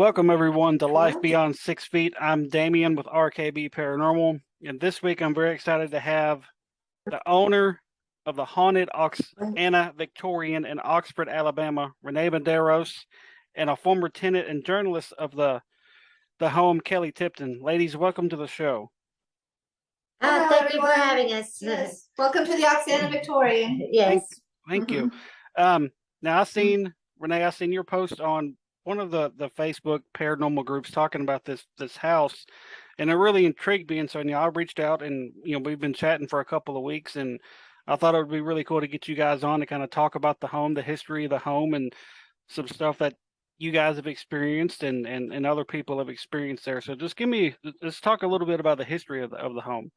Welcome everyone to Life Hello. Beyond 6 Feet. I'm Damien with RKB Paranormal, and this week I'm very excited to have the owner of the haunted Oxanna Victorian in Oxford, Alabama, Renee Medeiros, and a former tenant and journalist of the home, Kelli Tipton. Ladies, welcome to the show. Hello, Thank you for everyone. having us. Yes. Welcome to the Oxanna Victorian. Yes. Thank you. Mhm. Now Renee, I seen your post on one of the Facebook paranormal groups talking about this house, and it really intrigued me. And so, I reached out, and we've been chatting for a couple of weeks, and I thought it would be really cool to get you guys on to kind of talk about the home, the history of the home, and some stuff that you guys have experienced and other people have experienced there. So let's talk a little bit about the history of the home.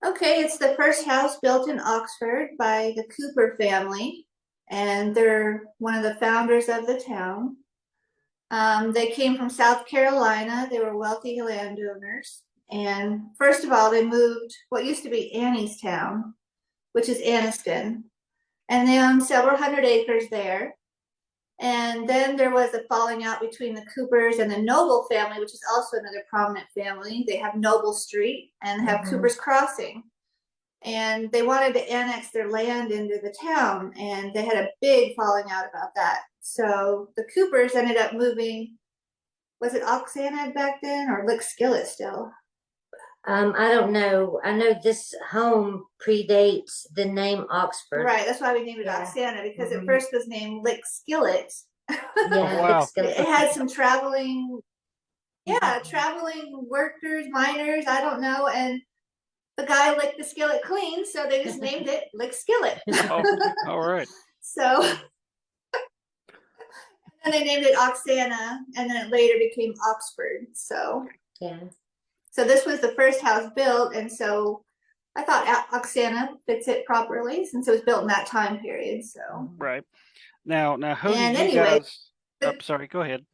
Okay, it's the first house built in Oxford by the Cooper family, and they're one of the founders of the town. They came from South Carolina. They were wealthy landowners. And first of all, they moved what used to be Annie's Town, which is Anniston. And they owned several hundred acres there. And then there was a falling out between the Coopers and the Noble family, which is also another prominent family. They have Noble Street and have Cooper's Crossing. And they wanted to annex their land into the town, and they had a big falling out about that. So the Coopers ended up moving, was it Oxanna back then, or Lick Skillet still? I don't know. I know this home predates the name Oxford. Right, that's why we named it Oxanna, because it first was named Lick Skillet. Yeah, wow. Lick Skillet. It had some traveling workers, miners, I don't know, and the guy licked the skillet clean, so they just named it Lick Skillet. Oh, all right. So, and they named it Oxanna, and then it later became Oxford. So, yeah. So this was the first house built, and so I thought Oxanna fits it properly since it was built in that time period. So, right. Now, who and did you anyway, guys? Oh, sorry. Go ahead.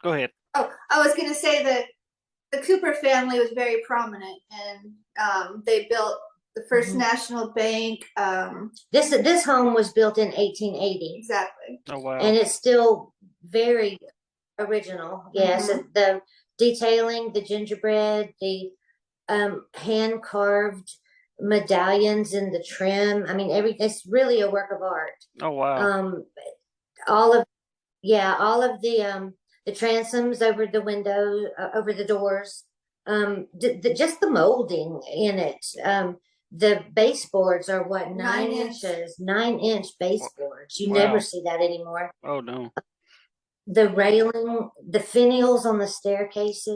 Go ahead. Oh, I was going to say that the Cooper family was very prominent, and they built the first national bank. This home was built in 1880. Exactly. Oh wow! And it's still very original. Yes, the detailing, the gingerbread, the hand carved medallions in the trim. I mean, it's really a work of art. Oh wow! All of the transoms over the window, over the doors, just the molding in it. The baseboards are what, 9 inches, 9-inch baseboards. You never see that anymore. Oh no. The railing, the finials on the staircase,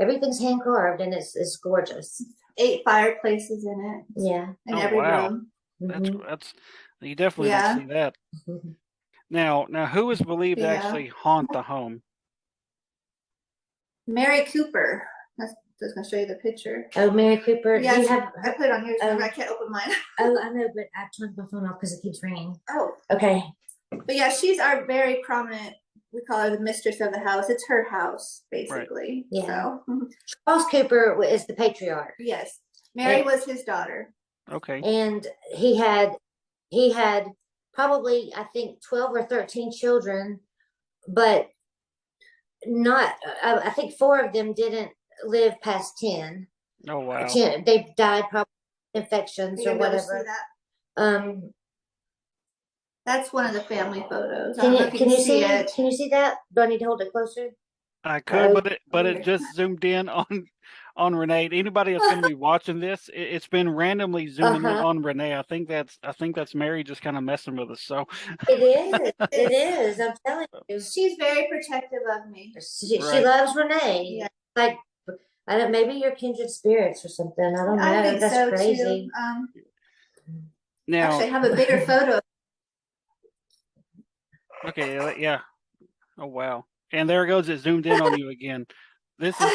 everything's hand carved, and it's gorgeous. 8 fireplaces in it. Yeah. In every room. That's you definitely don't see that. Now, who is believed to actually haunt the home? Mary Cooper. That's just gonna show you the picture. Oh, Mary Cooper. Yeah, I put it on yours. I can't open mine. Oh, I know, but I turned my phone off because it keeps ringing. Oh, okay. But yeah, she's our very prominent. We call her the mistress of the house. It's her house, basically. Right. Yeah. So. Charles Cooper is the patriarch. Yes, Mary was his daughter. Okay. And he had probably, I think, 12 or 13 children, but not. I think 4 of them didn't live past 10. Oh wow! 10, they died probably infections or whatever. That's one of the family photos. Can you see it? Can you see that? Do I need to hold it closer? I could, but it just zoomed in on Renee. Anybody that's going to be watching this, it's been randomly zooming in on Renee. I think that's Mary just kind of messing with us. So it is. It is. I'm telling you, she's very protective of me. She loves Renee. Yeah. Like, I don't. Maybe you're kindred spirits or something. I don't know. I think that's so crazy. Too. Now, actually, I have a bigger photo. Okay. Yeah. Oh wow! And there it goes. It zoomed in on you again. This is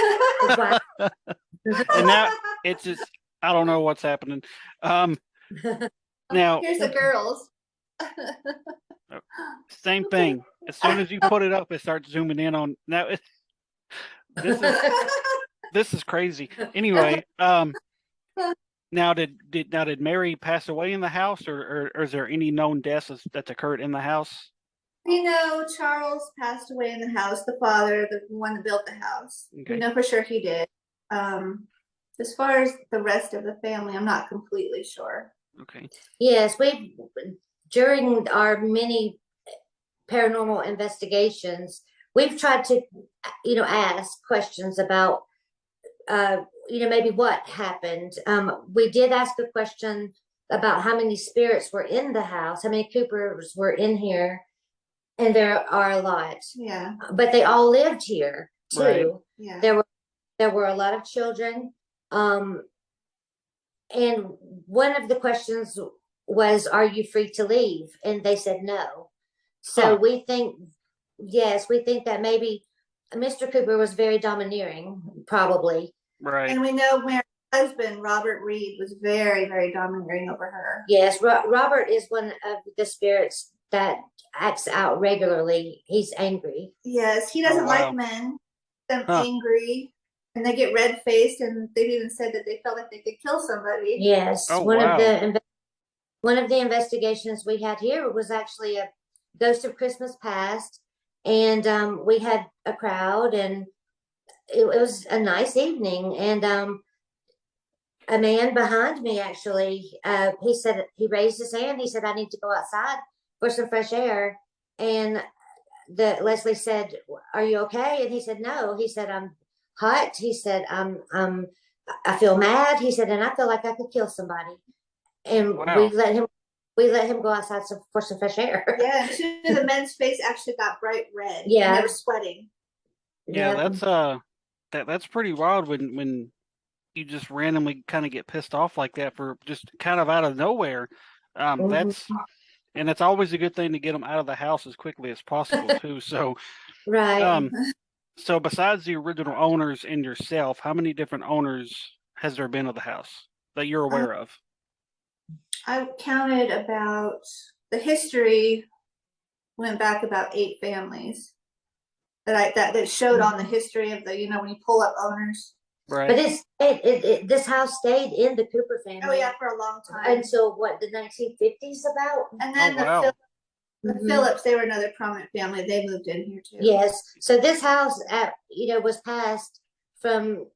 and now it's just I don't know what's happening. Now here's the girls. Same thing. As soon as you put it up, it starts zooming in on now. This is crazy. Anyway, now did Mary pass away in the house, or is there any known deaths that's occurred in the house? We know Charles passed away in the house, the father, the one that built the house. Okay. We know for sure he did. As far as the rest of the family, I'm not completely sure. Okay. Yes, we during our many paranormal investigations, we've tried to, ask questions about, maybe what happened. We did ask a question about how many spirits were in the house, how many Coopers were in here, and there are a lot. Yeah. But they all lived here too. Right. Yeah. There were a lot of children. And one of the questions was, "Are you free to leave?" And they said no. So we think that maybe Mr. Cooper was very domineering, probably. Right. And we know Mary's husband, Robert Reed, was very, very domineering over her. Yes, Robert is one of the spirits that acts out regularly. He's angry. Yes, he doesn't like men. Them angry, and they get red faced, and they've even said that they felt like they could kill somebody. Yes, Oh, one wow. of the investigations we had here was actually a Ghost of Christmas Past, and we had a crowd, and it was a nice evening, and a man behind me actually, he said, he raised his hand, he said, "I need to go outside for some fresh air," and Leslie said, "Are you okay?" And he said, "No." He said, "I'm hot." He said, I feel mad." He said, "And I feel like I could kill somebody." And Wow. we let him go outside for some fresh air. Yeah, and two of the men's face actually got bright red. Yeah. And they were sweating. Yeah, that's pretty wild when you just randomly kind of get pissed off like that for just kind of out of nowhere. It's always a good thing to get them out of the house as quickly as possible too. So right. So besides the original owners and yourself, how many different owners has there been of the house that you're aware of? I counted about the history went back about 8 families that showed on the history of the, when you pull up owners. Right. But this house stayed in the Cooper family. Oh yeah, for a long time. Until what, the 1950s about? And then the Phillips, they were another prominent family. They moved in here too. Yes. So this house, was passed from,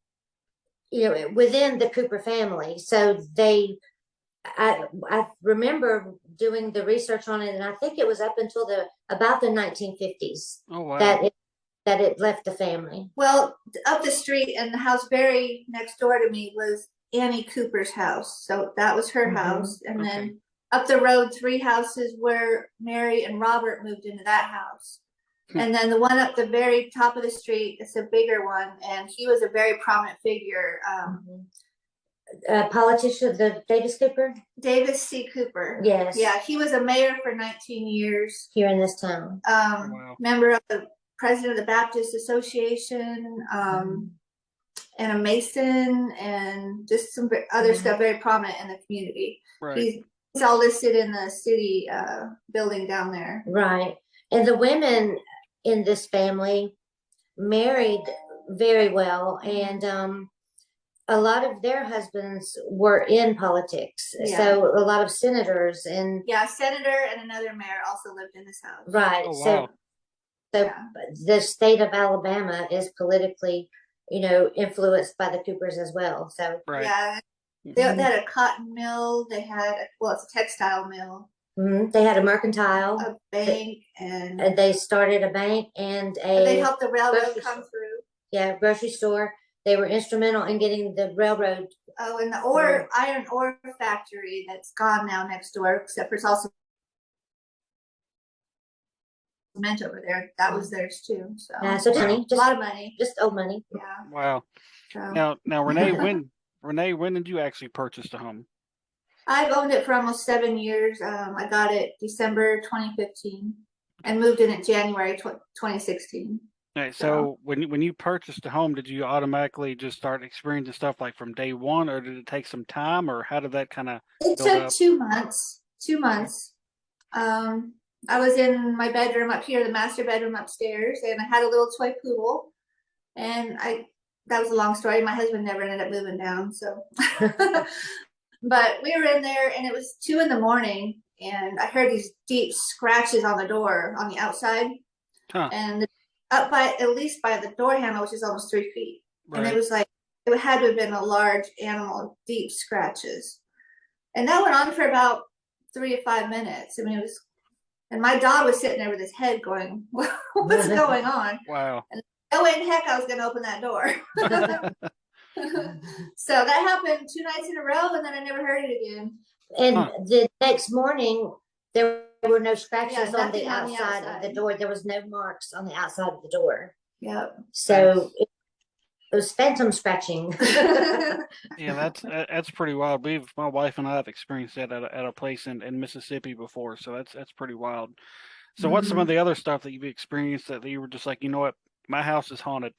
within the Cooper family. So I remember doing the research on it, and I think it was up until about the 1950s. Oh wow. That it left the family. Well, up the street and the house very next door to me was Annie Cooper's house. So that was her house. And then up the road, 3 houses where Mary and Robert moved into that house. And then the one up the very top of the street, it's a bigger one, and he was a very prominent figure. Politician, the Davis Cooper? Davis C. Cooper. Yes. Yeah, he was a mayor for 19 years. Here in this town. Member of the president of the Baptist Association, and a Mason, and just some other stuff very prominent in the community. Right. He's all listed in the city building down there. Right. And the women in this family married very well, and a lot of their husbands were in politics. Yeah. So a lot of senators and a senator and another mayor also lived in this house. Right. Oh, wow. So the state of Alabama is politically, influenced by the Coopers as well. So right. Yeah. They had a cotton mill. They had it's a textile mill. They had a mercantile, a bank, and they started a bank and they helped the railroad come through. Yeah, grocery store. They were instrumental in getting the railroad. Oh, and the iron ore factory that's gone now next door, except for it's also cement over there. That was theirs too. So money, a lot of money, just old money. Yeah. Wow. So. Now, Renee, when did you actually purchase the home? I've owned it for almost 7 years. I got it December 2015 and moved in January 2016. All right, so when you purchased the home, did you automatically just start experiencing stuff like from day one, or did it take some time, or how did that kind of? It took 2 months. 2 months. I was in my bedroom up here, the master bedroom upstairs, and I had a little toy poodle, and that was a long story. My husband never ended up moving down, so. But we were in there, and it was 2 in the morning, and I heard these deep scratches on the door on the outside, Huh. and up by at least by the door handle, which is almost 3 feet. And it Right. was like it had to have been a large animal, deep scratches. And that went on for about 3 to 5 minutes. I mean, it was, and my dog was sitting there with his head going, "What's going on?" Wow. And no way in heck I was going to open that door. So that happened 2 nights in a row, and then I never heard it again. And Huh. the next morning, there were no scratches Yeah, on nothing the on the outside of the outside. door. There was no marks on the outside of the door. Yep. So it was phantom scratching. Yeah, that's pretty wild. My wife and I have experienced that at a place in Mississippi before, so that's pretty wild. So what's some of the other stuff that you've experienced that you were just like, you know what, my house is haunted?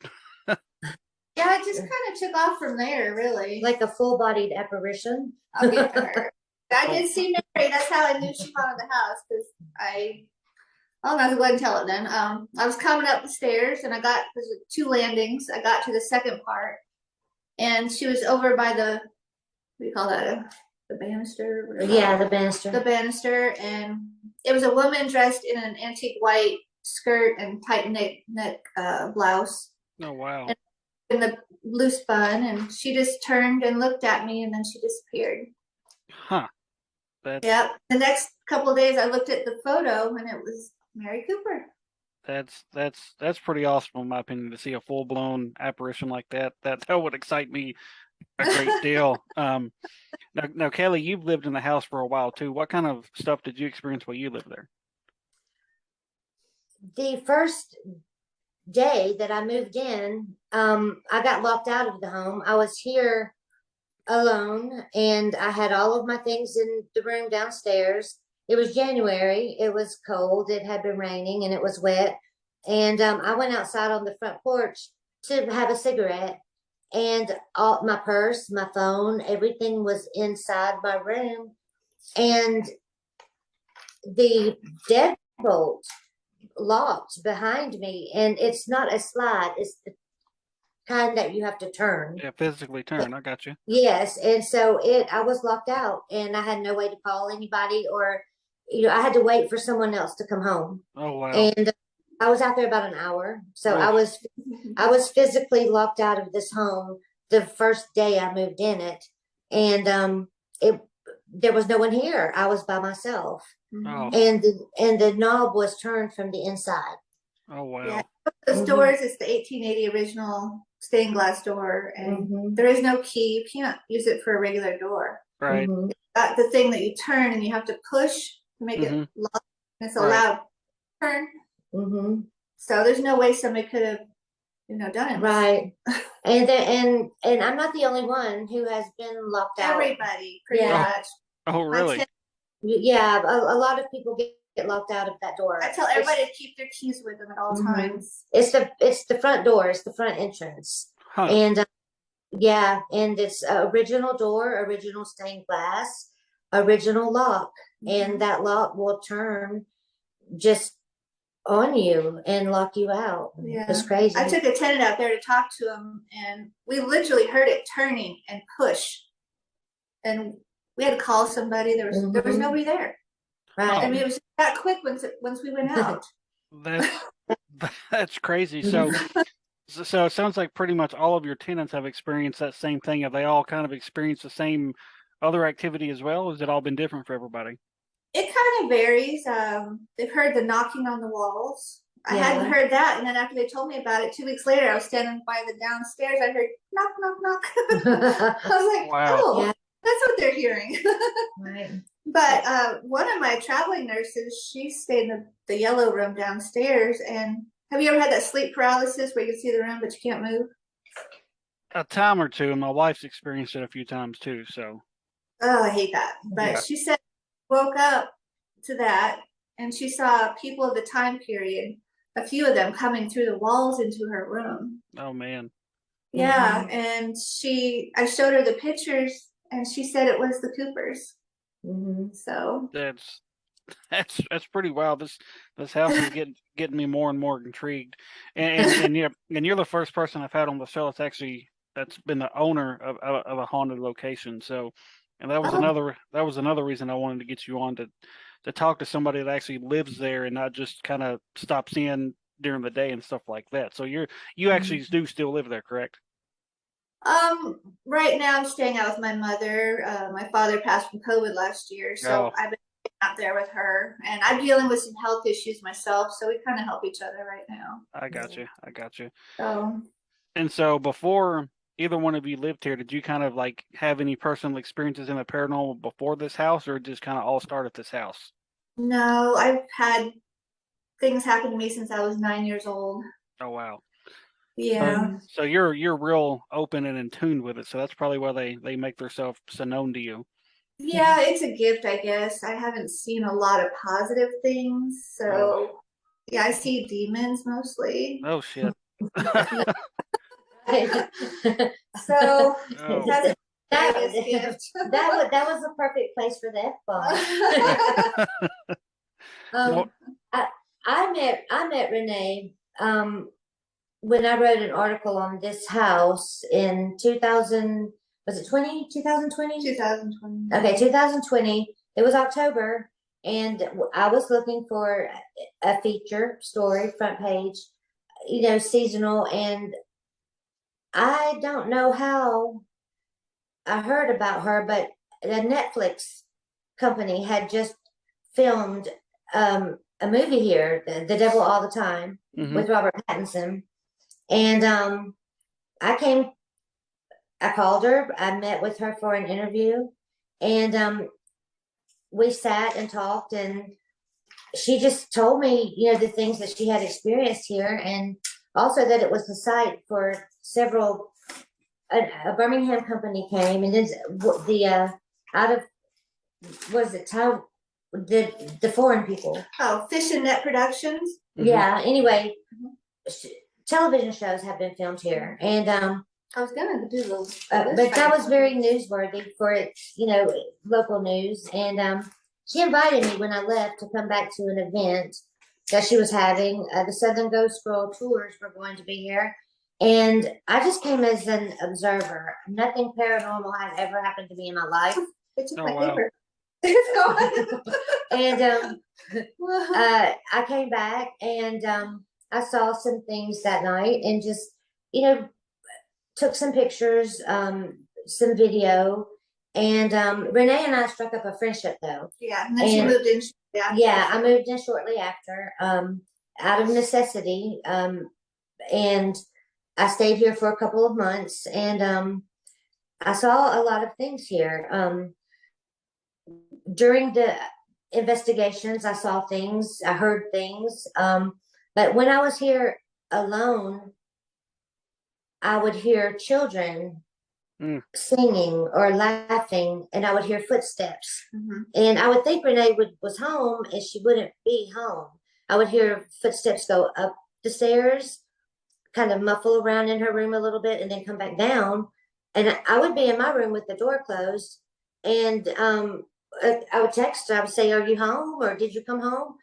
Yeah, it just kind of took off from there, really. Like a full-bodied apparition. I'll get to her. I did see Mary. That's how I knew she haunted the house, because I'll not go ahead and tell it then. I was coming up the stairs, and there's 2 landings. I got to the second part, and she was over by what do you call that? The banister? Yeah, the banister. The banister, and it was a woman dressed in an antique white skirt and tight neck blouse. Oh wow. And in the loose bun, and she just turned and looked at me, and then she disappeared. Huh. Yep. The next couple of days I looked at the photo, and it was Mary Cooper. That's pretty awesome in my opinion to see a full blown apparition like that. That would excite me a great deal. Now Kelli, you've lived in the house for a while too. What kind of stuff did you experience while you lived there? The first day that I moved in, I got locked out of the home. I was here alone, and I had all of my things in the room downstairs. It was January. It was cold. It had been raining, and it was wet. And I went outside on the front porch to have a cigarette, and all my purse, my phone, everything was inside my room. And the deadbolt locked behind me, and it's not a slide, it's the kind that you have to turn. Yeah, physically turn. I got you. Yes, and so I was locked out, and I had no way to call anybody, or I had to wait for someone else to come home. Oh wow. And I was out there about an hour, so Oof. I was physically locked out of this home the first day I moved in it, and there was no one here. I was by myself. Oh. And the knob was turned from the inside. Oh wow. Yeah. Those doors, it's the 1880 original stained glass door, and there is no key. You can't use it for a regular door. Right. Got the thing that you turn, and you have to push to make it lock. And it's a loud turn. So there's no way somebody could have, done it. Right. and I'm not the only one who has been locked out. Everybody, pretty much. Oh really? Yeah, a lot of people get locked out of that door. I tell everybody to keep their keys with them at all times. It's the front door. It's the front entrance. Huh. And yeah, and it's original door, original stained glass, original lock, and that lock will turn just on you and lock you out. Yeah. It's crazy. I took a tenant out there to talk to him, and we literally heard it turning and push, and we had to call somebody. There was nobody there. Right. I mean, it was that quick once we went out. That's crazy. So it sounds like pretty much all of your tenants have experienced that same thing. Have they all kind of experienced the same other activity as well? Has it all been different for everybody? It kind of varies. They've heard the knocking on the walls. I hadn't heard that, and then after they told me about it, 2 weeks later, I was standing by the downstairs. I heard knock, knock, knock. I was like, Wow. "Oh, that's what they're hearing." Right. But one of my traveling nurses, she stayed in the yellow room downstairs. And have you ever had that sleep paralysis where you can see the room but you can't move? A time or two, and my wife's experienced it a few times too. So. Oh, I hate that. But she said woke up to that, and she saw people of the time period, a few of them coming through the walls into her room. Oh man. Yeah, and I showed her the pictures, and she said it was the Coopers. So that's pretty wild. This house is getting me more and more intrigued. And you're the first person I've had on the show that's been the owner of a haunted location. So, and that was another reason I wanted to get you on to talk to somebody that actually lives there and not just kind of stops in during the day and stuff like that. So you actually do still live there, correct? Right now I'm staying out with my mother. My father passed from COVID last year, so Oh. I've been out there with her, and I'm dealing with some health issues myself, so we kind of help each other right now. I got you. I got you. So And so before either one of you lived here, did you kind of like have any personal experiences in the paranormal before this house, or it just kind of all started at this house? no, I've had things happen to me since I was 9 years old. Oh wow. Yeah. So you're real open and in tune with it. So that's probably why they make themselves so known to you. Yeah, it's a gift, I guess. I haven't seen a lot of positive things, Oh, so yeah, I see demons mostly. oh shit. So Oh. that's That, the biggest gift. that was the perfect place for the F-bomb. Well, I met Renee when I wrote an article on this house in 2000, was it 2020? 2020. Okay, 2020. It was October, and I was looking for a feature story, front page, seasonal, and I don't know how I heard about her, but the Netflix company had just filmed a movie here, The Devil All the Time, mhm. with Robert Pattinson. And I called her, I met with her for an interview, and we sat and talked, and she just told me, the things that she had experienced here, and also that it was the site for several. A Birmingham company came, and then the out of was it Taiwan, the foreign people. Oh, Fish and Net Productions. Mhm. Yeah. Anyway, television shows have been filmed here, and I was gonna do those, but that was very newsworthy for its, local news. And she invited me when I left to come back to an event that she was having. The Southern Ghost Scroll tours were going to be here, and I just came as an observer. Nothing paranormal had ever happened to me in my life. It took Oh, my wow. paper. It's gone. And I came back, and I saw some things that night, and just, took some pictures, some video, and Renee and I struck up a friendship though. Yeah, and then she moved in. Yeah, I moved in shortly after, out of necessity, and I stayed here for a couple of months, and I saw a lot of things here. During the investigations, I saw things, I heard things, but when I was here alone, I would hear children singing or laughing, and I would hear footsteps. Mhm. And I would think Renee was home, and she wouldn't be home. I would hear footsteps go up the stairs, kind of muffle around in her room a little bit, and then come back down. And I would be in my room with the door closed, and I would text her. I would say, "Are you home, or did you come home?"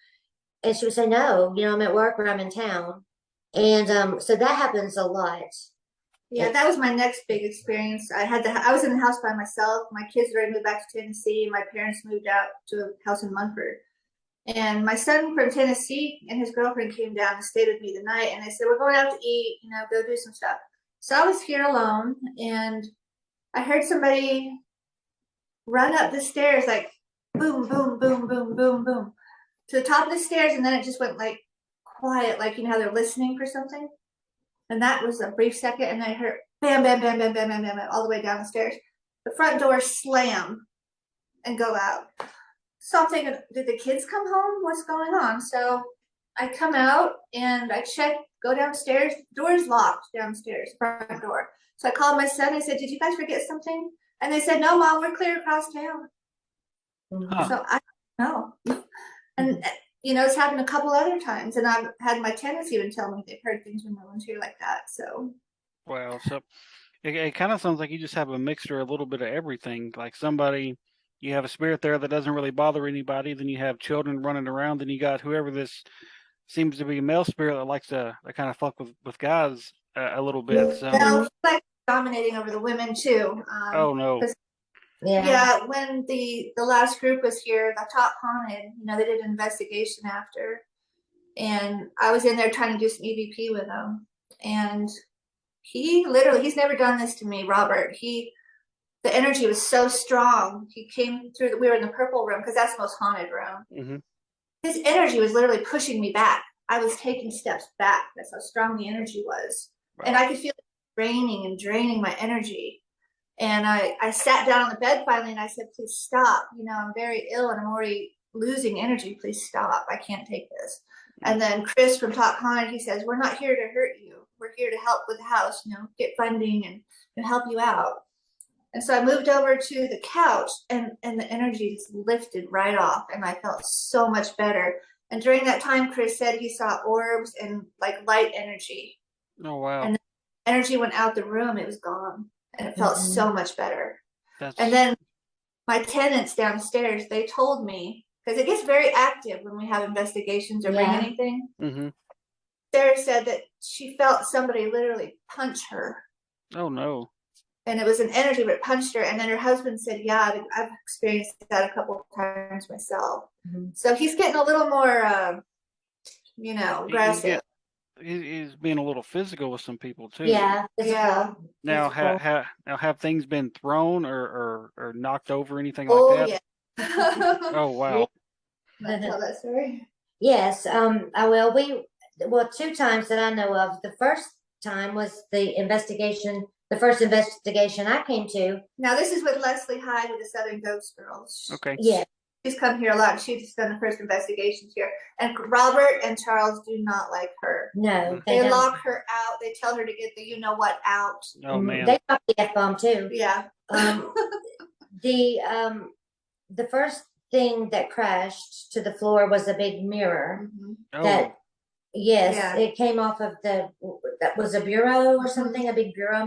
And she would say, "No, I'm at work, or I'm in town." And so that happens a lot. Yeah, that was my next big experience. I was in the house by myself. My kids already moved back to Tennessee. My parents moved out to a house in Munford. And my son from Tennessee and his girlfriend came down and stayed with me the night. And they said, "We're going out to eat, go do some stuff." So I was here alone, and I heard somebody run up the stairs, like boom, boom, boom, boom, boom, boom, to the top of the stairs. And then it just went like quiet, like, how they're listening for something. And that was a brief second, and then I heard bam, bam, bam, bam, bam, bam, bam, bam, all the way down the stairs. The front door slam and go out. So I'm thinking, did the kids come home? What's going on? So I come out and I check, go downstairs. Door's locked downstairs, front door. So I called my son. I said, "Did you guys forget something?" And they said, "No, Mom, we're clear across town." Huh. So I don't know. And it's happened a couple other times, and I've had my tenants even tell me they've heard things when no one's here like that. So Well, so it kind of sounds like you just have a mixture, a little bit of everything. Like you have a spirit there that doesn't really bother anybody. Then you have children running around. Then you got whoever this seems to be a male spirit that likes to kind of fuck with guys a little bit. So, like dominating over the women too. oh no. Yeah, when the last group was here, the top haunted, they did an investigation after, and I was in there trying to do some EVP with him, and he's never done this to me, Robert. The energy was so strong. He came through. We were in the purple room because that's the most haunted room. Mm-hmm. His energy was literally pushing me back. I was taking steps back. That's how strong the energy was, Wow. and I could feel it draining and draining my energy. And I sat down on the bed finally and I said, please stop. I'm very ill and I'm already losing energy. Please stop. I can't take this. And then Chris from Top Haunted, he says, we're not here to hurt you. We're here to help with the house, get funding and help you out. And so I moved over to the couch and the energy just lifted right off and I felt so much better. And during that time, Chris said he saw orbs and like light energy. Oh, wow. And the energy went out the room. It was gone. And it felt so much better. And then my tenants downstairs, they told me, because it gets very active when we have investigations or bring anything. Mm-hmm. Sarah said that she felt somebody literally punch her. Oh, no. And it was an energy, but it punched her. And then her husband said, yeah, I've experienced that a couple of times myself. Mm-hmm. So he's getting a little more, aggressive. He's being a little physical with some people too. Yeah. Now, have things been thrown or knocked over, anything like that? Yeah. Oh, wow. Can I tell that story? Yes. I will. Two times that I know of. The first time was the first investigation I came to. Now this is with Leslie Hyde with the Southern Ghost Girls. Okay. Yeah. She's come here a lot. She's done the first investigations here. And Robert and Charles do not like her. No. They lock her out. They tell her to get the you-know-what out. Oh, man. They dropped the F-bomb too. Yeah. The first thing that crashed to the floor was a big mirror. Oh. It came off of that was a bureau or something, a big bureau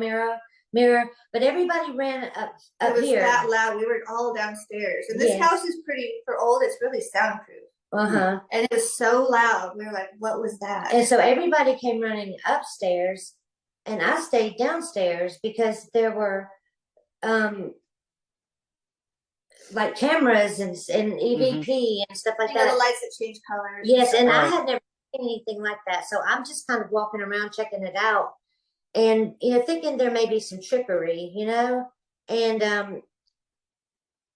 mirror, but everybody ran up it was here. That loud. We were all downstairs, and this house is pretty for old. It's really soundproof. And it was so loud. We were like, "What was that?" And so everybody came running upstairs, and I stayed downstairs because there were, like cameras and EVP and stuff like that. The lights that change colors. Yes, and I had never seen anything like that, so I'm just kind of walking around checking it out. And, thinking there may be some trickery, and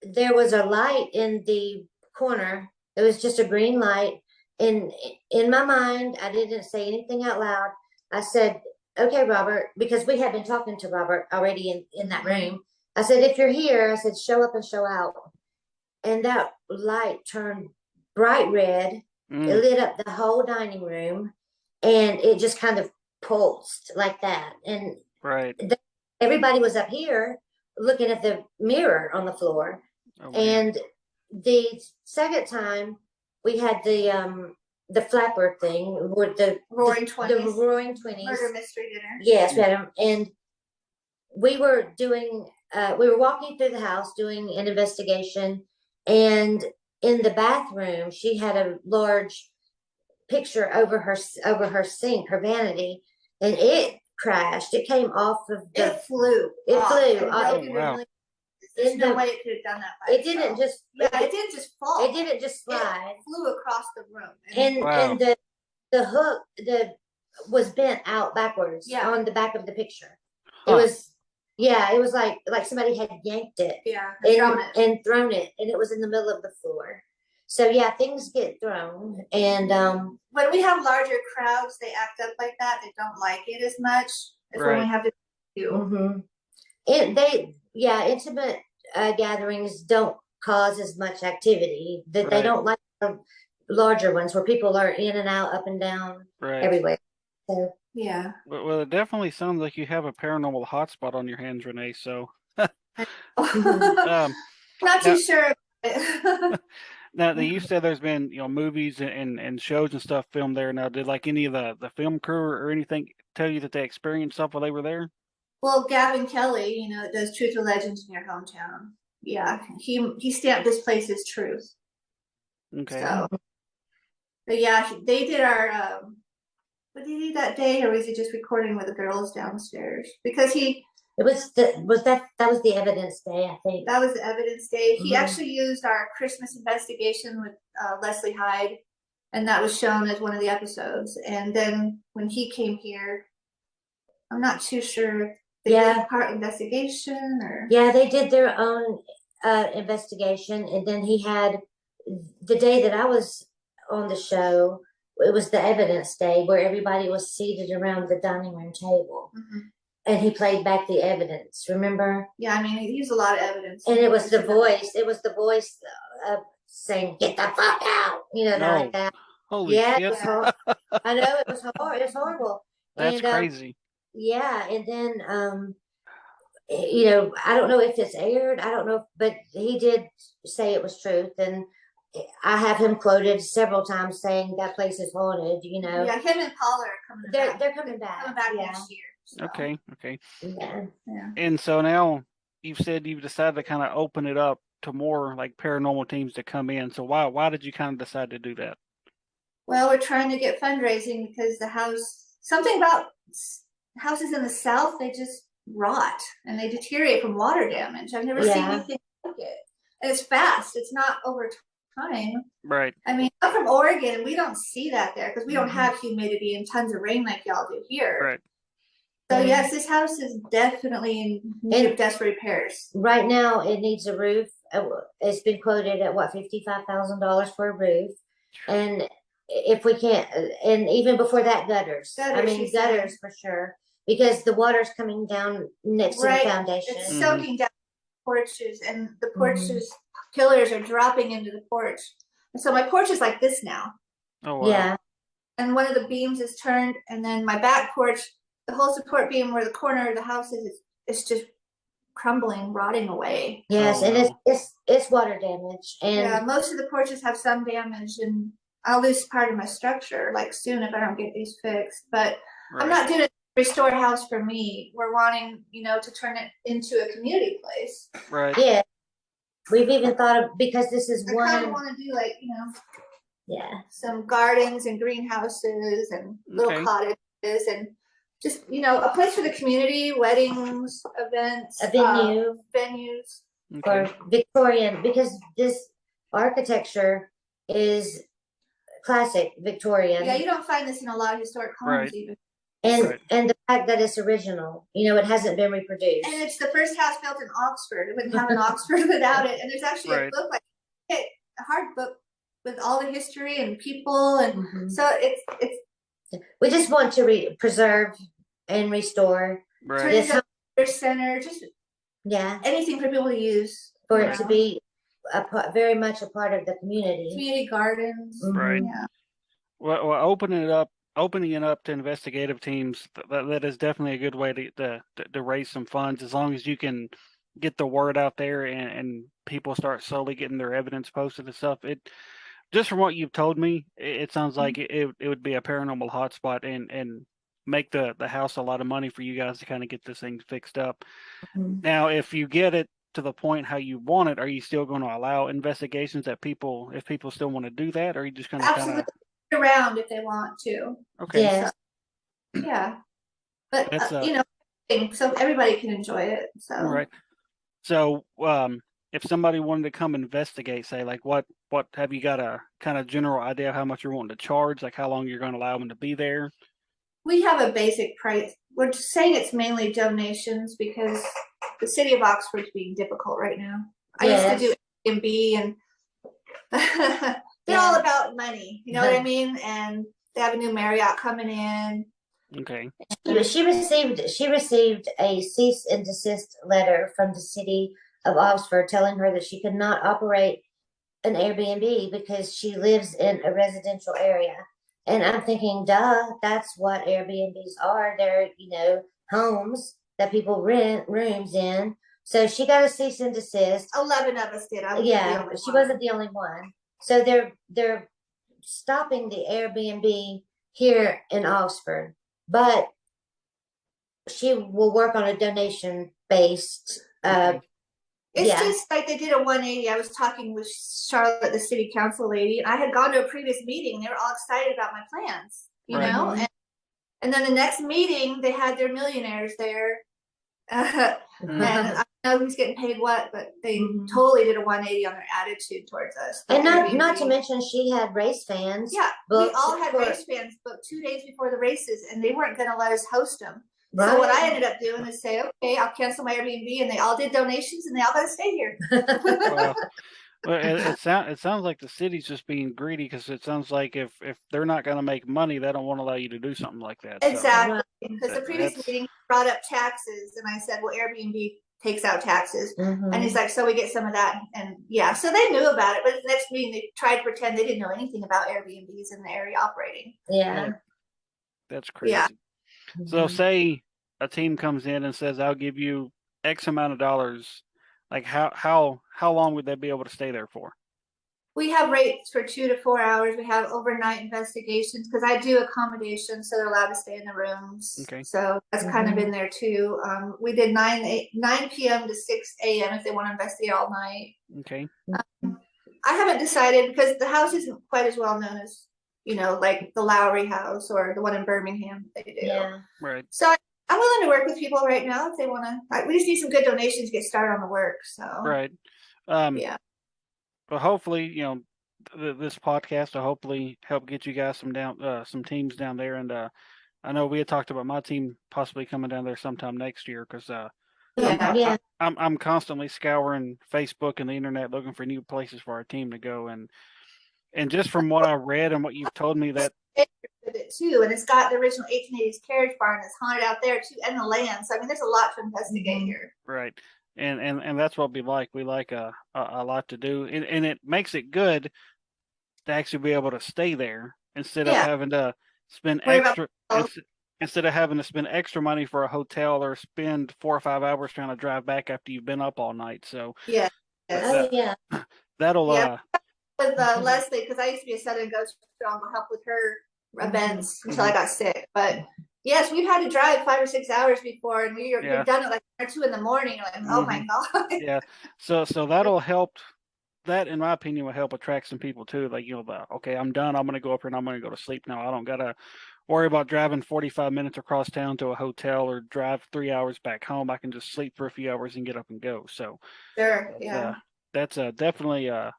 there was a light in the corner. It was just a green light. And in my mind, I didn't say anything out loud. I said, okay, Robert, because we had been talking to Robert already in that room. I said, if you're here, I said, show up and show out. And that light turned bright red. It lit up the whole dining room. And it just kind of pulsed like that, and everybody was up here looking at the mirror on the floor. And the second time we had the flapper thing with the roaring 20s, the roaring 20s murder mystery dinner. Yes, we had them, and we were walking through the house doing an investigation, and in the bathroom she had a large picture over her sink, her vanity, and it crashed. It came off of it flew. Wow. There's no way it could have done that by it didn't just it didn't just fall. It didn't just slide. It flew across the room. And the hook was bent out backwards on the back of the picture. It was like somebody had yanked it. And thrown it, and it was in the middle of the floor. So things get thrown, and when we have larger crowds, they act up like that. They don't like it as much as when we have to do. Intimate gatherings don't cause as much activity. That they don't like the larger ones where people are in and out, up and down, everywhere. So well, it definitely sounds like you have a paranormal hotspot on your hands, Renee. So, not too sure. Now, you said there's been movies and shows and stuff filmed there. Now, did like any of the film crew or anything tell you that they experienced stuff while they were there? Well, Gavin Kelly, does Truth or Legends in your hometown. Yeah, he stamped this place as truth. Okay. So, but they did our. What did he do that day, or was he just recording with the girls downstairs? Because he It was the evidence day, I think. That was the evidence day. He Mhm. actually used our Christmas investigation with Leslie Hyde, and that was shown as one of the episodes. And then when he came here, I'm not too sure if they did part investigation or. Yeah, they did their own investigation, and then he had the day that I was on the show. It was the evidence day where everybody was seated around the dining room table, and he played back the evidence. Remember? Yeah, I mean, he used a lot of evidence, and it was the voice. It was the voice saying, "Get the fuck out," like that. Holy shit! I know it was horrible. It was horrible. That's crazy. Yeah, and then I don't know if it's aired. I don't know, but he did say it was truth, and I have him quoted several times saying that place is haunted. Yeah, him and Paula are coming back. They're coming back. Coming back next year. So. Okay. Yeah. And so now you've said you've decided to kind of open it up to more like paranormal teams to come in. So why did you kind of decide to do that? Well, we're trying to get fundraising because something about houses in the South, they just rot and they deteriorate from water damage. I've never seen anything like it. And it's fast. It's not over time. Right. I mean, I'm from Oregon. We don't see that there because we don't have humidity and tons of rain like y'all do here. Right. So yes, this house is definitely in need of desperate repairs. Right now, it needs a roof. It's been quoted at $55,000 for a roof, and if we can't, and even before that, gutters. Gutters for sure, because the water's coming down next to the foundation. It's soaking down the porches, and the porches pillars are dropping into the porch. And so my porch is like this now. Oh wow. Yeah. And one of the beams is turned, and then my back porch, the whole support beam where the corner of the house is, it's just crumbling, rotting away. Yes, and it's water damage. And yeah, most of the porches have some damage, and I'll lose part of my structure like soon if I don't get these fixed. But I'm not doing a restore house for me. We're wanting, to turn it into a community place. Right. Yeah. We've even thought of, because this is I kind of want to do some gardens and greenhouses and little cottages and just, a place for the community, weddings, events, a venue, venues. Or Victorian, because this architecture is classic Victorian. Yeah, you don't find this in a lot of historic homes even. And the fact that it's original, it hasn't been reproduced. And it's the first house built in Oxford. It wouldn't have an Oxford without it. And there's actually a book, a hard book with all the history and people, and so it's. We just want to preserve and restore this center, just anything for people to use, for it to be very much a part of the community gardens, right? Yeah. Well, opening it up to investigative teams, that is definitely a good way to raise some funds, as long as you can get the word out there and people start slowly getting their evidence posted and stuff. It just from what you've told me, it sounds like it would be a paranormal hotspot and make the house a lot of money for you guys to kind of get this thing fixed up. Now, if you get it to the point how you want it, are you still going to allow investigations if people still want to do that, or are you just going to kind of around if they want to? Okay. Yeah. So, yeah. But so everybody can enjoy it. So right. So if somebody wanted to come investigate, say, like, what have you got a kind of general idea of how much you're wanting to charge, like how long you're going to allow them to be there? We have a basic price. We're just saying it's mainly donations because the city of Oxford's being difficult right now. I used to do Airbnb, and they're all about money. You know what I mean? And they have a new Marriott coming in. Okay. She received a cease and desist letter from the city of Oxford telling her that she could not operate an Airbnb because she lives in a residential area. And I'm thinking, duh, that's what Airbnbs are. They're, homes that people rent rooms in. So she got a cease and desist. 11 of us did. She wasn't the only one. So they're stopping the Airbnb here in Oxford, but she will work on a donation based. It's just like they did a 180. I was talking with Charlotte, the city council lady, and I had gone to a previous meeting. They were all excited about my plans, you know? And then the next meeting, they had their millionaires there, And I know who's getting paid what, but they totally did a 180 on their attitude towards us. And not to mention she had race fans. Yeah, we booked all had for- race fans booked 2 days before the races, and they weren't going to let us host them. Right. So what I ended up doing is say, okay, I'll cancel my Airbnb, and they all did donations, and they all got to stay here. Well, it sounds like the city's just being greedy, because it sounds like if they're not going to make money, they don't want to allow you to do something like that. So, Exactly, because the previous that's- meeting brought up taxes, and I said, well, Airbnb takes out taxes, and he's like, so we get some of that, and yeah, so they knew about it, but at the next meeting they tried to pretend they didn't know anything about Airbnbs in the area operating. Yeah. That's crazy. Yeah. So say a team comes in and says, I'll give you X amount of dollars. Like how long would they be able to stay there for? We have rates for 2 to 4 hours. We have overnight investigations because I do accommodations, so they're allowed to stay in the rooms. Okay. So that's kind of in there too. We did 9 p.m. to 6 a.m. if they want to investigate all night. Okay. I haven't decided because the house isn't quite as well known as, like the Lowry house or the one in Birmingham they do. Yeah. Right. So I'm willing to work with people right now if they want to. We just need some good donations to get started on the work. So Right. yeah. But hopefully, this podcast will hopefully help get you guys some teams down there. And I know we had talked about my team possibly coming down there sometime next year, because I'm constantly scouring Facebook and the internet looking for new places for our team to go. And just from what I read and what you've told me, that with it too, and it's got the original 1880s carriage barn that's haunted out there too, and the land. So I mean, there's a lot to investigate here. right. And that's what we like. We like a lot to do, and it makes it good to actually be able to stay there instead of having to spend instead of having to spend extra money for a hotel or spend 4 or 5 hours trying to drive back after you've been up all night. So that'll with Leslie, because I used to be a Southern Ghost Strong to help with her events until I got sick. But yes, we've had to drive 5 or 6 hours before, and we've done it like 1 or 2 in the morning. Like, oh my god. Yeah. So that'll help. That, in my opinion, will help attract some people too. Like, okay, I'm done. I'm going to go up here and I'm going to go to sleep now. I don't got to worry about driving 45 minutes across town to a hotel or drive 3 hours back home. I can just sleep for a few hours and get up and go. So sure, yeah. That's definitely a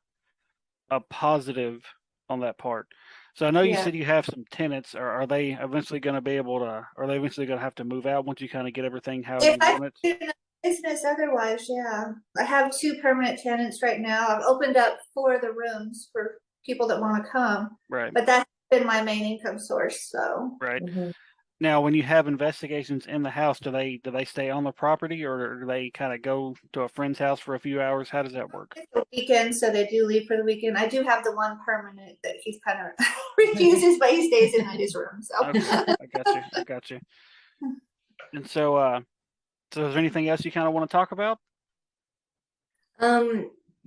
positive on that part. So I know you said you have some tenants. Are they eventually going to be able to? Are they eventually going to have to move out once you kind of get everything how you want it? Business otherwise, yeah. I have 2 permanent tenants right now. I've opened up 4 of the rooms for people that want to come. Right. But that's been my main income source. So right. Now, when you have investigations in the house, do they stay on the property, or do they kind of go to a friend's house for a few hours? How does that work? It's the weekend, so they do leave for the weekend. I do have the one permanent that he's kind of refuses, but he stays in his room. So okay. I got you. And so, so is there anything else you kind of want to talk about?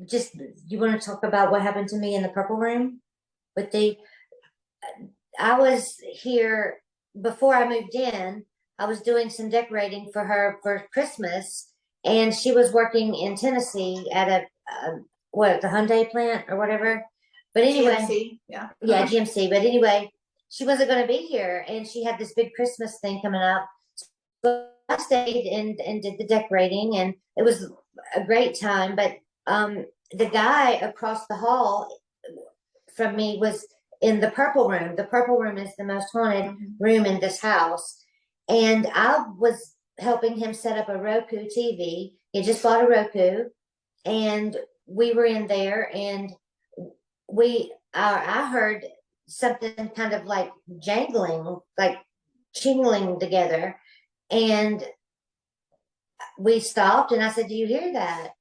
Just, you want to talk about what happened to me in the purple room with I was here before I moved in. I was doing some decorating for her for Christmas, and she was working in Tennessee at the Hyundai plant or whatever. But anyway, GMC, GMC. But anyway, she wasn't going to be here, and she had this big Christmas thing coming up. So I stayed and did the decorating, and it was a great time. But the guy across the hall from me was in the purple room. The purple room is the most haunted room in this house. And I was helping him set up a Roku TV. He just bought a Roku, and we were in there, and I heard something kind of like jangling, like chingling together. And we stopped, and I said, "Do you hear that?"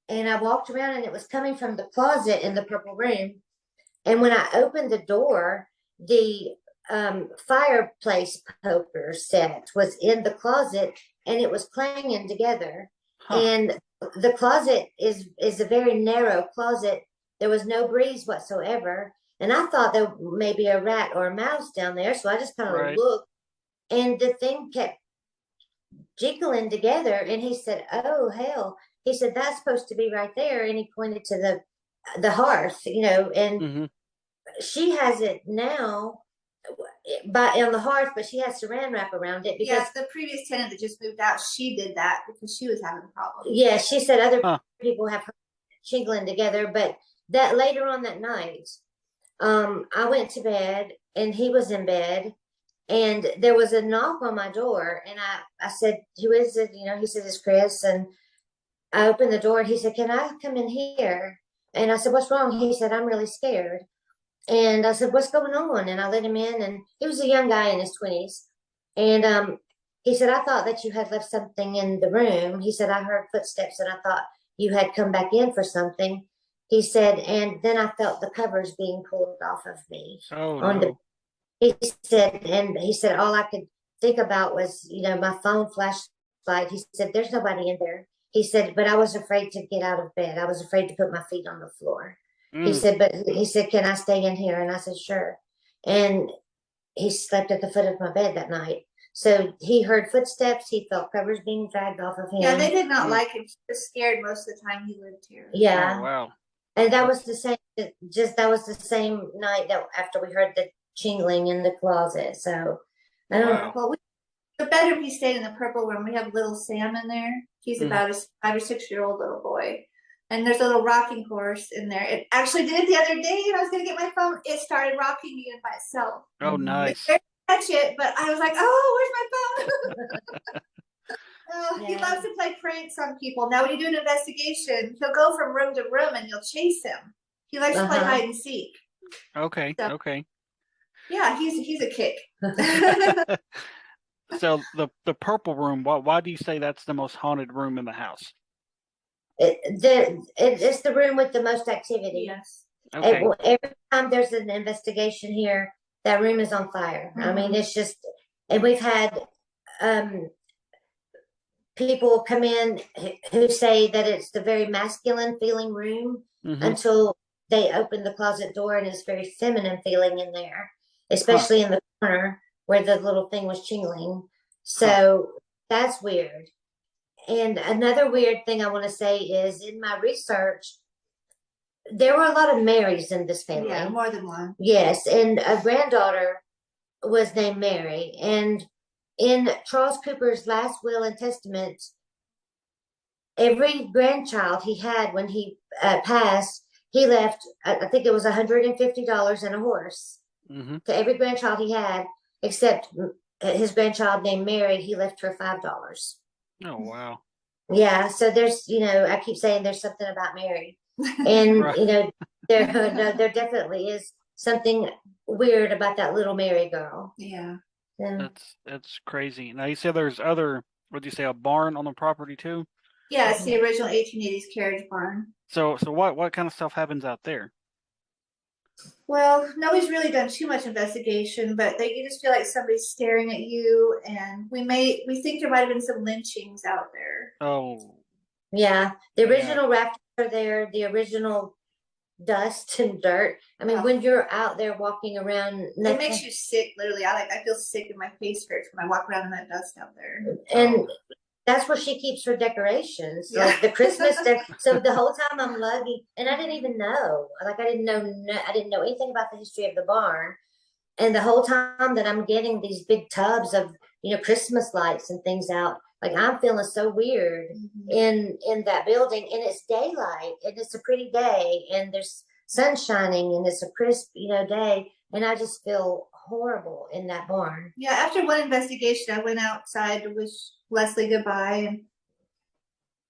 And I walked around, and it was coming from the closet in the purple room. And when I opened the door, the fireplace poker set was in the closet, and it was clanging together. And the closet is a very narrow closet. There was no breeze whatsoever. And I thought there may be a rat or a mouse down there. So I just kind of looked, and the thing kept jiggling together. And he said, "Oh, hell." He said, "That's supposed to be right there." And he pointed to the hearth, and she has it now. on the hearth, but she has saran wrap around it because Yes, the previous tenant that just moved out, she did that because she was having problems. yeah, she said other Huh. people have heard shingling together, but that later on that night, I went to bed and he was in bed and there was a knock on my door and I said, who is it? You know, he said, it's Chris. And I opened the door and he said, can I come in here? And I said, what's wrong? He said, I'm really scared. And I said, what's going on? And I let him in and he was a young guy in his 20s. And he said, I thought that you had left something in the room. He said, I heard footsteps and I thought you had come back in for something. He said, and then I felt the covers being pulled off of me. Oh On no. he said, all I could think about was, you know, my phone flashlight. He said, there's nobody in there. He said, but I was afraid to get out of bed. I was afraid to put my feet on the floor. He said, but he said, can I stay in here? And I said, sure. And he slept at the foot of my bed that night. So he heard footsteps. He felt covers being dragged off of him. Yeah, they did not like him. He was scared most of the time he lived here. Yeah. Oh, wow. And that was the same, that was the same night that after we heard the jingling in the closet. So I don't know. Well, the bedroom he stayed in, the purple room, we have little Sam in there. He's about a 5 or 6 year old little boy. And there's a little rocking horse in there. It actually did it the other day and I was going to get my phone. It started rocking again by itself. Oh, nice. I touch it, but I was like, oh, where's my phone? He loves to play pranks on people. Now, when you do an investigation, he'll go from room to room and you'll chase him. He likes to play hide and seek. Okay. So, okay. Yeah, he's a kick. So the purple room, why do you say that's the most haunted room in the house? It's the room with the most activity. Yes. Okay. Every time there's an investigation here, that room is on fire. I mean, it's just, and we've had people come in who say that it's the very masculine feeling room until they open the closet door and it's very feminine feeling in there, especially in the corner where the little thing was jingling. So that's weird. And another weird thing I want to say is in my research, there were a lot of Marys in this family. Yeah, more than one. Yes, and a granddaughter was named Mary. And in Charles Cooper's last will and testament, every grandchild he had when he passed, he left, I think it was $150 and a horse to every grandchild he had, except his grandchild named Mary, he left her $5. Oh, wow. Yeah, so there's, you know, I keep saying there's something about Mary. And, you know, there definitely is something weird about that little Mary girl. Yeah. That's crazy. Now you said there's other, what do you say, a barn on the property too? Yeah, it's the original 1880s carriage barn. So what kind of stuff happens out there? Well, nobody's really done too much investigation, but you just feel like somebody's staring at you, and we think there might have been some lynchings out there. Oh. Yeah, the original rafters are there, the original dust and dirt. I mean, when you're out there walking around, it makes you sick. Literally, I feel sick and my face hurts when I walk around in that dust out there. And that's where she keeps her decorations, like the Christmas. So the whole time I'm lugging, and I didn't even know, like I didn't know anything about the history of the barn. And the whole time that I'm getting these big tubs of, you know, Christmas lights and things out, like I'm feeling so weird in that building. And it's daylight and it's a pretty day and there's sun shining and it's a crisp, you know, day. And I just feel horrible in that barn. Yeah, after one investigation, I went outside to wish Leslie goodbye, and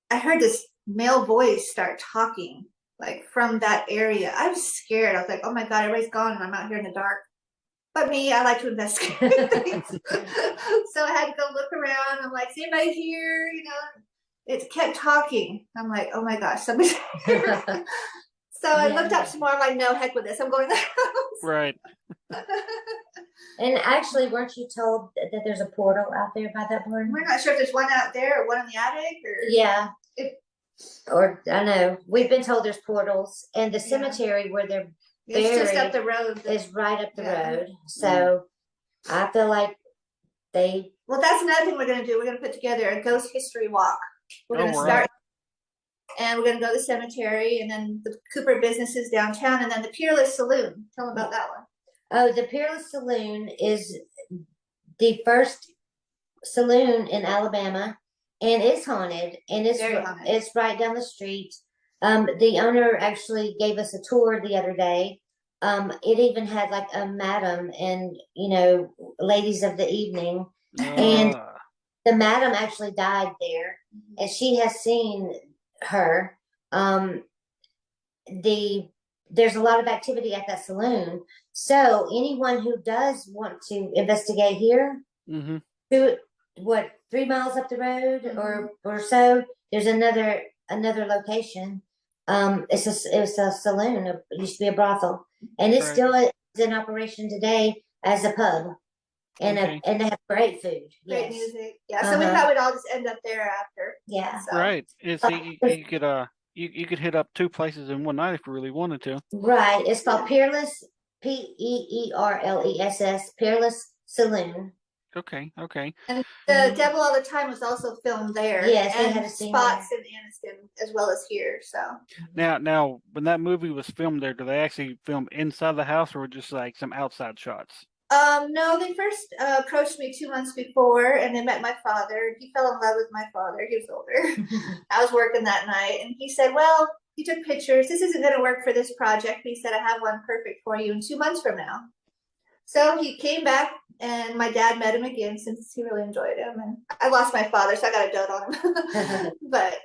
I heard this male voice start talking, like from that area. I was scared. I was like, oh my God, everybody's gone and I'm out here in the dark. But me, I like to investigate things. So I had to go look around. I'm like, is anybody here? You know, it kept talking. I'm like, oh my gosh, somebody's here. So I looked up some more. I'm like, no, heck with this. I'm going to the house. Right. And actually, weren't you told that there's a portal out there by that barn? We're not sure if there's one out there or one in the attic. Or yeah. Or I know. We've been told there's portals. And the cemetery where they're it's just up the road. Is right up the road. So I feel like well, that's another thing we're going to do. We're going to put together a ghost history walk. We're going to start, and we're going to go to the cemetery, and then the Cooper businesses downtown, and then the Peerless Saloon. Tell them about that one. Oh, the Peerless Saloon is the first saloon in Alabama, and it's haunted, and Very haunted. it's right down the street. The owner actually gave us a tour the other day. It even had like a madam and ladies of the evening, and Uh, the madam actually died there, and she has seen her. Um, there's a lot of activity at that saloon, so anyone who does want to investigate here, mm-hmm. do what 3 miles up the road or so, there's another location. It's a saloon. It used to be a brothel, and it Right. still is in operation today as a pub, and Okay. and they have great food. Great Yes. music. Yeah. So we thought we'd all just end up there after. Yeah. So. Right. And see, you could you could hit up 2 places in one night if you really wanted to. Right. It's called Peerless, Peerless, Peerless Saloon. Okay. Okay. And the Devil All the Time was also filmed there. Yes, they and had a scene spots in Anniston as well as here. So Now, when that movie was filmed there, do they actually film inside the house or just like some outside shots? no, they first approached me 2 months before, and they met my father. He fell in love with my father. He was older. I was working that night, and he said, "Well, he took pictures. This isn't going to work for this project." He said, "I have one perfect for you in 2 months from now." So he came back, and my dad met him again since he really enjoyed him. And I lost my father, so I got a dote on him. But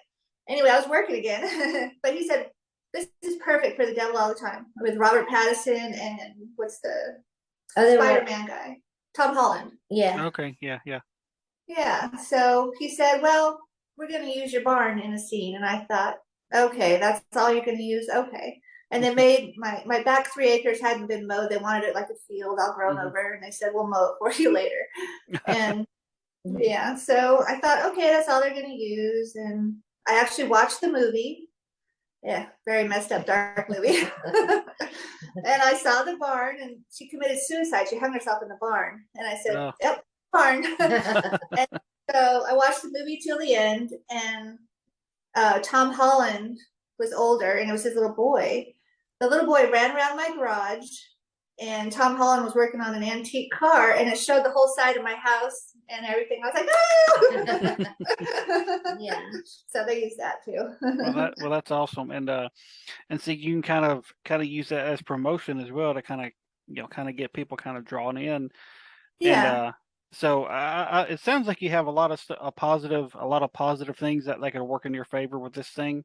anyway, I was working again. But he said, "This is perfect for the Devil All the Time," with Robert Pattinson and what's the Spider-Man guy, Tom Holland. Yeah. Okay. Yeah. Yeah. Yeah. So he said, "Well, we're going to use your barn in a scene." And I thought, okay, that's all you're going to use. Okay. And they made my back 3 acres hadn't been mowed. They wanted it like a field all grown over. And they said, "We'll mow it for you later." And yeah, so I thought, okay, that's all they're going to use. And I actually watched the movie. Yeah, very messed up, dark movie. And I saw the barn, and she committed suicide. She hung herself in the barn. And I said, "Yep, barn." And so I watched the movie till the end, and Tom Holland was older, and it was his little boy. The little boy ran around my garage, and Tom Holland was working on an antique car, and it showed the whole side of my house and everything. I was like, "Ah!" Yeah. So they used that too. Well, that's awesome. And see, you can kind of use that as promotion as well to kind of get people kind of drawn in. Yeah. And so it sounds like you have a lot of a lot of positive things that could work in your favor with this thing.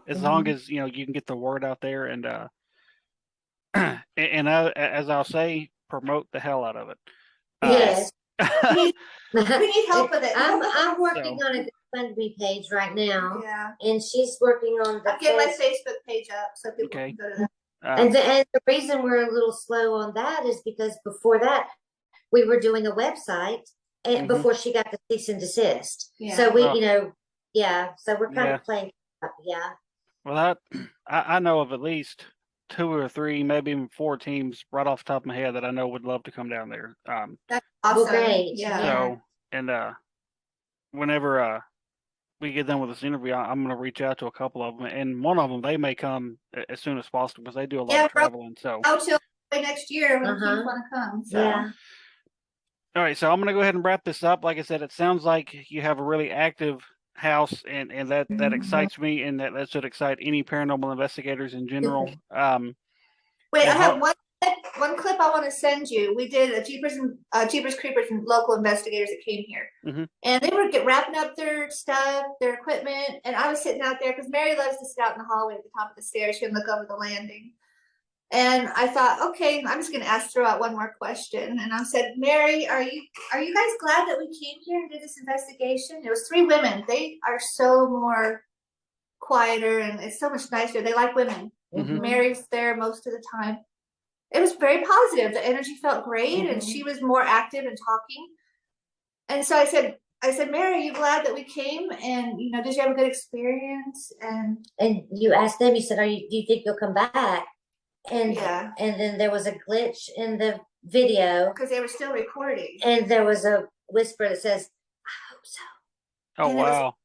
As long as you can get the word out there, and as I'll say, promote the hell out of it. Yes. We need help with it. I'm working on a GoFundMe page right now. Yeah. And she's working on the I'll get my Facebook page up so people Okay. can go to that. and the reason we're a little slow on that is because before that we were doing a website and before she got the cease and desist. Yeah. So we, Oh. so we're kind of playing yeah. Well, I know of at least 2 or 3, maybe even 4 teams right off the top of my head that I know would love to come down there. That's awesome. Well, great. Yeah. So, and whenever we get done with this interview, I'm going to reach out to a couple of them, and one of them, they may come as soon as possible because they do a lot of traveling. So, till next year when teams want to come. So. Yeah. All right, so I'm going to go ahead and wrap this up. Like I said, it sounds like you have a really active house, and that excites me, and that should excite any paranormal investigators in general. Wait, I have one clip I want to send you. We did a Jeepers Creepers and local investigators that came here, and they were wrapping up their stuff, their equipment, and I was sitting out there because Mary loves to sit out in the hallway at the top of the stairs. She can look over the landing. And I thought, okay, I'm just going to throw out one more question. And I said, "Mary, are you guys glad that we came here and did this investigation?" It was 3 women. They are so more quieter, and it's so much nicer. They like women. Mary's there most of the time. It was very positive. The energy felt great, and she was more active and talking. And so I said, "Mary, are you glad that we came? And did you have a good experience?" And you asked them. You said, do you think you'll come back?" And yeah. And then there was a glitch in the video because they were still recording, and there was a whisper that says, "I hope so." Oh, and wow.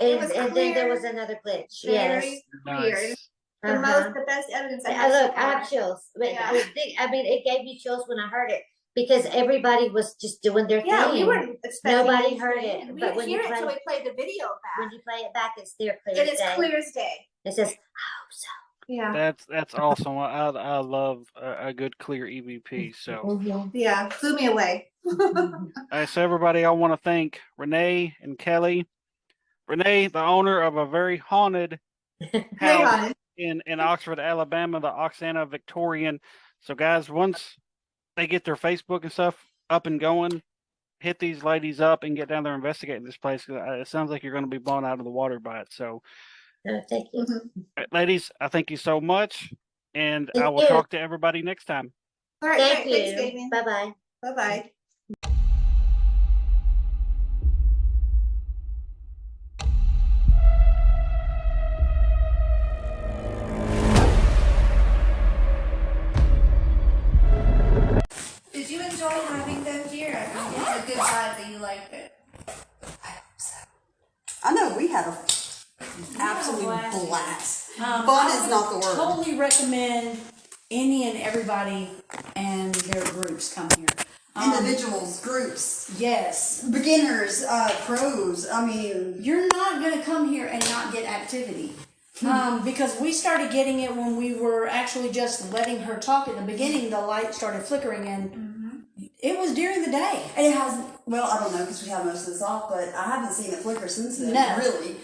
And then there was another glitch. Very Yes. clear. Nice. the best evidence I I have. look, so I far. have chills. Yeah. I mean, it gave me chills when I heard it because everybody was just doing their Yeah, thing. we weren't expecting Nobody anything. heard it, We but didn't when you hear it play, until we played the video back. when you play it back, it's there clear It as is day. clear as day. It says, "I hope so." Yeah. That's awesome. I love a good clear EVP. So, Mhm. Yeah, flew me away. so everybody, I want to thank Renee and Kelli. Renee, the owner of a very haunted Very house haunted. in Oxford, Alabama, the Oxanna Victorian. So, guys, once they get their Facebook and stuff up and going, hit these ladies up and get down there investigating this place. 'Cause it sounds like you're going to be blown out of the water by it. So, No, thank you. ladies, I thank you so much, and I Thank will you. talk to everybody next time. All right, Thank great. Thanks, you. Damien. Bye bye. Bye-bye. Did you enjoy having them here? I get a good vibe that you liked it. I know we had a absolute blast. Fun is not the word. Totally recommend any and everybody and their groups come here. Individuals, groups, Yes. beginners, pros. I mean, You're not going to come here and not get activity. Because we started getting it when we were actually just letting her talk. At the beginning, the light started flickering, and it was during the day. and it has. Well, I don't know because we have most of this off, but I haven't seen it flicker since then. No. Really.